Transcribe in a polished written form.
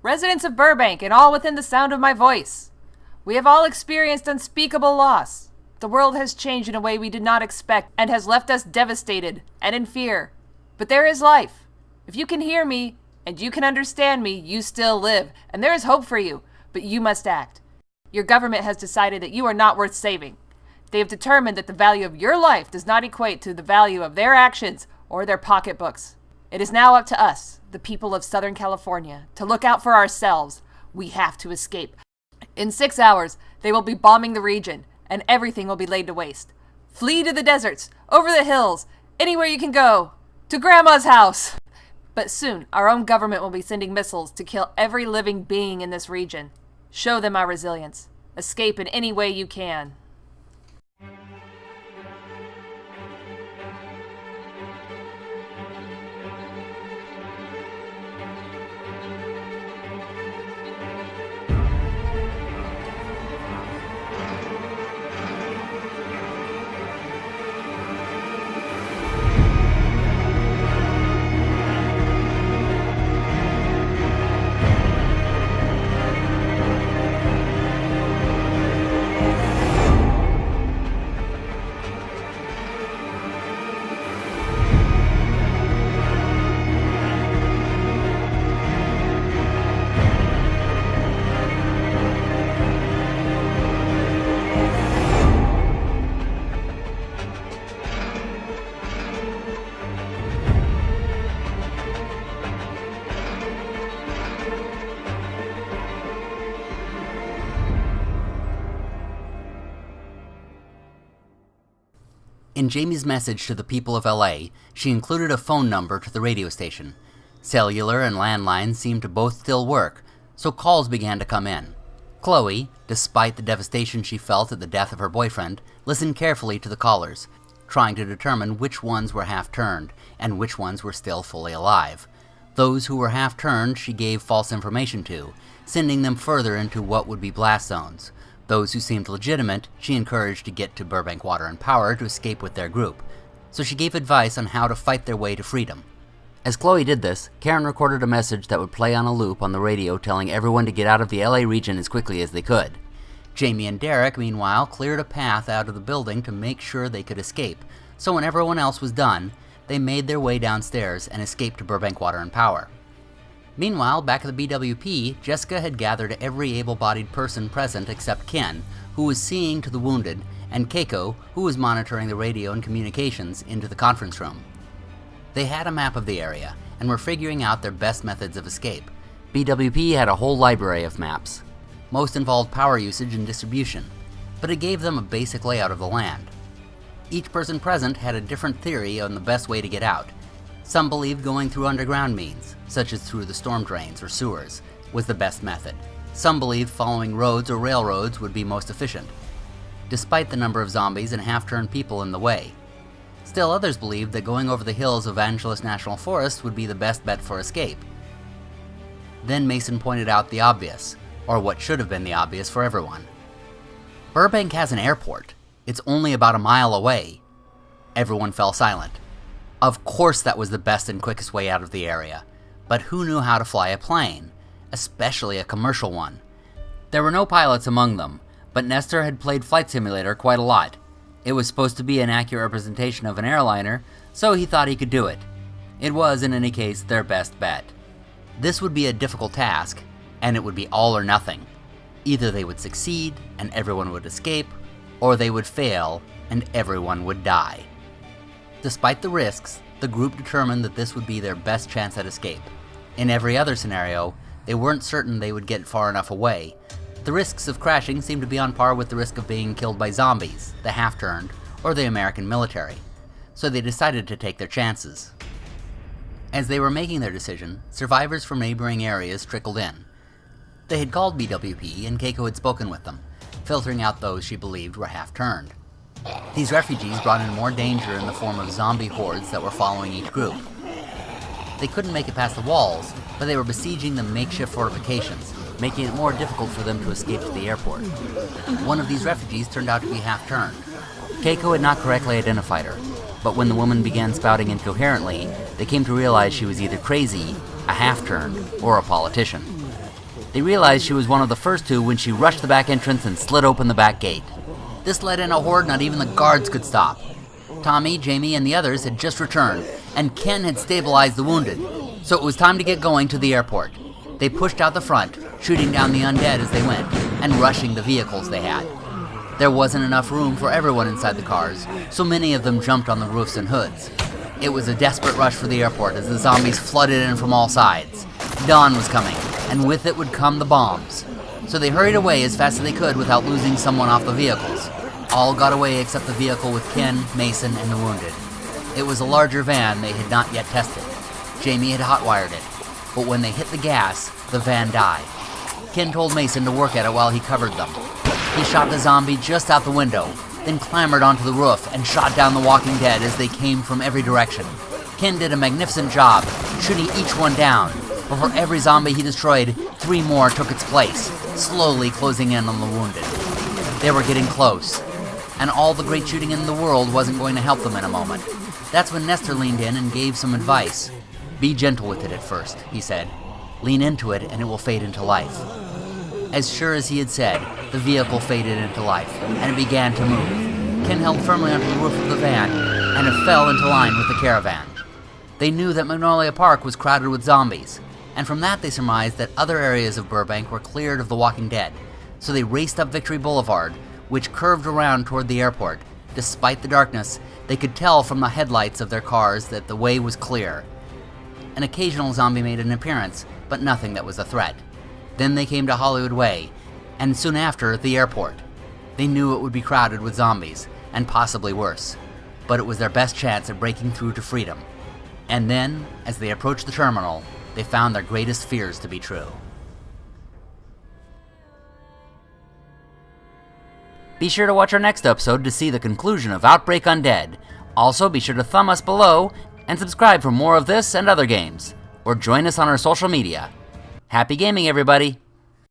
Residents of Burbank and all within the sound of my voice. We have all experienced unspeakable loss. The world has changed in a way we did not expect and has left us devastated and in fear. But there is life. If you can hear me and you can understand me, you still live, and there is hope for you, but you must act. Your government has decided that you are not worth saving. They have determined that the value of your life does not equate to the value of their actions or their pocketbooks. It is now up to us, the people of Southern California, to look out for ourselves. We have to escape. In 6 hours, they will be bombing the region, and everything will be laid to waste. Flee to the deserts, over the hills, anywhere you can go, to Grandma's house. But soon, our own government will be sending missiles to kill every living being in this region. Show them our resilience. Escape in any way you can. In Jamie's message to the people of LA, she included a phone number to the radio station. Cellular and landlines seemed to both still work, so calls began to come in. Chloe, despite the devastation she felt at the death of her boyfriend, listened carefully to the callers, trying to determine which ones were half-turned and which ones were still fully alive. Those who were half-turned she gave false information to, sending them further into what would be blast zones. Those who seemed legitimate, she encouraged to get to Burbank Water and Power to escape with their group, so she gave advice on how to fight their way to freedom. As Chloe did this, Karen recorded a message that would play on a loop on the radio telling everyone to get out of the LA region as quickly as they could. Jamie and Derek, meanwhile, cleared a path out of the building to make sure they could escape, so when everyone else was done, they made their way downstairs and escaped to Burbank Water and Power. Meanwhile, back at the BWP, Jessica had gathered every able-bodied person present except Ken, who was seeing to the wounded, and Keiko, who was monitoring the radio and communications, into the conference room. They had a map of the area, and were figuring out their best methods of escape. BWP had a whole library of maps. Most involved power usage and distribution, but it gave them a basic layout of the land. Each person present had a different theory on the best way to get out. Some believed going through underground means, such as through the storm drains or sewers, was the best method. Some believed following roads or railroads would be most efficient, despite the number of zombies and half-turned people in the way. Still others believed that going over the hills of Angeles National Forest would be the best bet for escape. Then Mason pointed out the obvious, or what should have been the obvious for everyone. Burbank has an airport. It's only about a mile away. Everyone fell silent. Of course that was the best and quickest way out of the area, but who knew how to fly a plane, especially a commercial one? There were no pilots among them, but Nestor had played Flight Simulator quite a lot. It was supposed to be an accurate representation of an airliner, so he thought he could do it. It was, in any case, their best bet. This would be a difficult task, and it would be all or nothing. Either they would succeed, and everyone would escape, or they would fail, and everyone would die. Despite the risks, the group determined that this would be their best chance at escape. In every other scenario, they weren't certain they would get far enough away. The risks of crashing seemed to be on par with the risk of being killed by zombies, the half-turned, or the American military, so they decided to take their chances. As they were making their decision, survivors from neighboring areas trickled in. They had called BWP and Keiko had spoken with them, filtering out those she believed were half-turned. These refugees brought in more danger in the form of zombie hordes that were following each group. They couldn't make it past the walls, but they were besieging the makeshift fortifications, making it more difficult for them to escape to the airport. One of these refugees turned out to be half-turned. Keiko had not correctly identified her, but when the woman began spouting incoherently, they came to realize she was either crazy, a half-turned, or a politician. They realized she was one of the first two when she rushed the back entrance and slid open the back gate. This let in a horde not even the guards could stop. Tommy, Jamie, and the others had just returned, and Ken had stabilized the wounded, so it was time to get going to the airport. They pushed out the front, shooting down the undead as they went, and rushing the vehicles they had. There wasn't enough room for everyone inside the cars, so many of them jumped on the roofs and hoods. It was a desperate rush for the airport as the zombies flooded in from all sides. Dawn was coming, and with it would come the bombs. So they hurried away as fast as they could without losing someone off the vehicles. All got away except the vehicle with Ken, Mason, and the wounded. It was a larger van they had not yet tested. Jamie had hotwired it, but when they hit the gas, the van died. Ken told Mason to work at it while he covered them. He shot the zombie just out the window, then clambered onto the roof and shot down the walking dead as they came from every direction. Ken did a magnificent job, shooting each one down, but for every zombie he destroyed, 3 more took its place, slowly closing in on the wounded. They were getting close, and all the great shooting in the world wasn't going to help them in a moment. That's when Nestor leaned in and gave some advice. "Be gentle with it at first," he said. "Lean into it and it will fade into life." As sure as he had said, the vehicle faded into life, and it began to move. Ken held firmly onto the roof of the van, and it fell into line with the caravan. They knew that Magnolia Park was crowded with zombies, and from that they surmised that other areas of Burbank were cleared of the walking dead, so they raced up Victory Boulevard, which curved around toward the airport. Despite the darkness, they could tell from the headlights of their cars that the way was clear. An occasional zombie made an appearance, but nothing that was a threat. Then they came to Hollywood Way, and soon after, the airport. They knew it would be crowded with zombies, and possibly worse, but it was their best chance at breaking through to freedom. And then, as they approached the terminal, they found their greatest fears to be true. Be sure to watch our next episode to see the conclusion of Outbreak Undead. Also, be sure to thumb us below and subscribe for more of this and other games, or join us on our social media. Happy gaming, everybody!